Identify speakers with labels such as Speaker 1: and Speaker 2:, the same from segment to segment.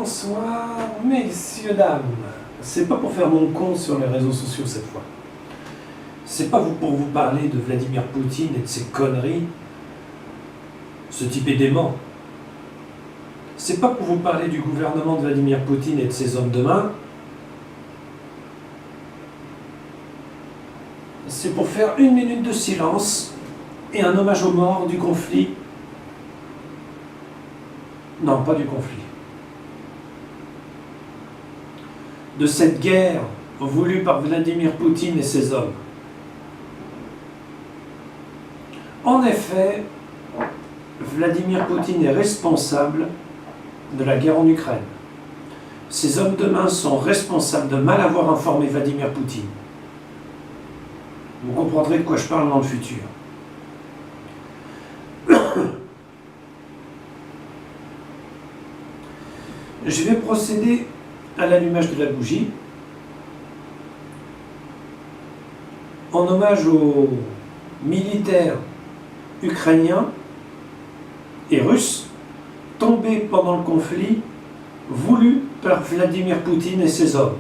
Speaker 1: Bonsoir, messieurs, dames. C'est pas pour faire mon con sur les réseaux sociaux cette fois. C'est pas pour vous parler de Vladimir Poutine et de ses conneries. Ce type est dément. C'est pas pour vous parler du gouvernement de Vladimir Poutine et de ses hommes de main. C'est pour faire 1 minute de silence et un hommage aux morts du conflit. Non, pas du conflit. De cette guerre voulue par Vladimir Poutine et ses hommes. En effet, Vladimir Poutine est responsable de la guerre en Ukraine. Ces hommes de main sont responsables de mal avoir informé Vladimir Poutine. Vous comprendrez de quoi je parle dans le futur. Je vais procéder à l'allumage de la bougie en hommage aux militaires ukrainiens et russes tombés pendant le conflit voulu par Vladimir Poutine et ses hommes.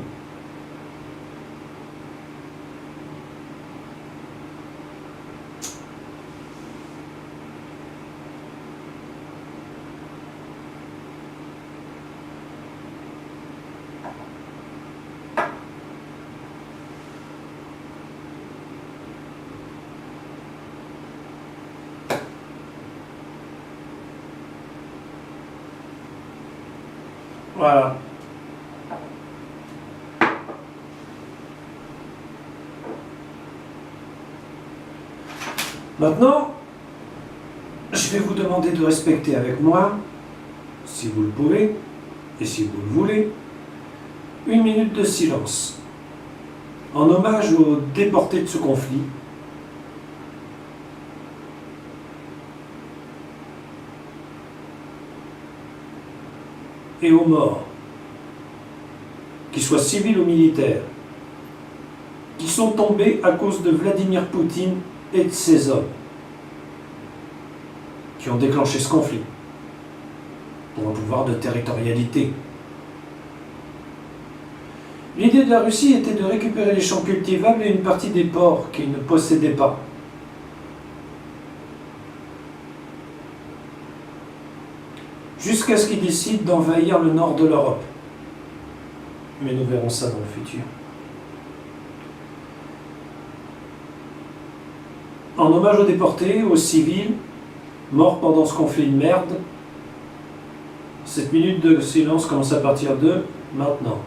Speaker 1: Voilà. Maintenant, je vais vous demander de respecter avec moi, si vous le pouvez, et si vous le voulez, 1 minute de silence, en hommage aux déportés de ce conflit, et aux morts, qu'ils soient civils ou militaires, qui sont tombés à cause de Vladimir Poutine et de ses hommes, qui ont déclenché ce conflit, pour un pouvoir de territorialité. L'idée de la Russie était de récupérer les champs cultivables et une partie des ports qu'ils ne possédaient pas. Jusqu'à ce qu'ils décident d'envahir le nord de l'Europe. Mais nous verrons ça dans le futur. En hommage aux déportés, aux civils, morts pendant ce conflit de merde, cette minute de silence commence à partir de maintenant.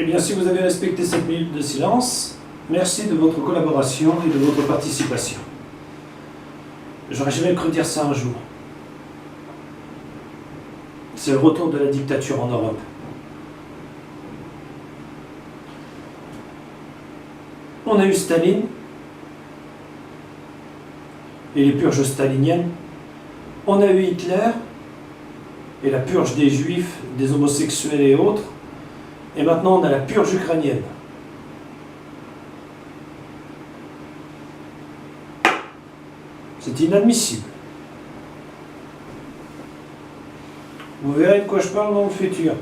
Speaker 1: Eh bien, si vous avez respecté cette minute de silence, merci de votre collaboration et de votre participation. J'aurais jamais cru dire ça un jour. C'est le retour de la dictature en Europe. On a eu Staline et les purges staliniennes. On a eu Hitler et la purge des juifs, des homosexuels et autres. Et maintenant, on a la purge ukrainienne. C'est inadmissible. Vous verrez de quoi je parle dans le futur.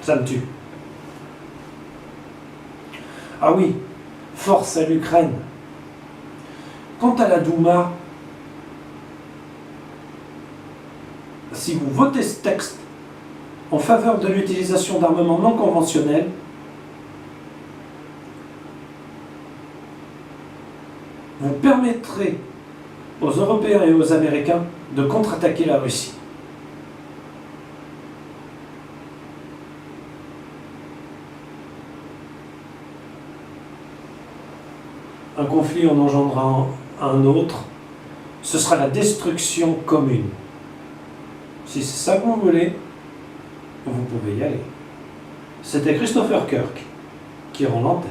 Speaker 1: Ça me tue. Ah oui, force à l'Ukraine. Quant à la Douma, si vous votez ce texte en faveur de l'utilisation d'armements non conventionnels, vous permettrez aux Européens et aux Américains de contre-attaquer la Russie. Un conflit en engendrant un autre, ce sera la destruction commune. Si c'est ça que vous voulez, vous pouvez y aller. C'était Christopher Kirk qui rend l'antenne.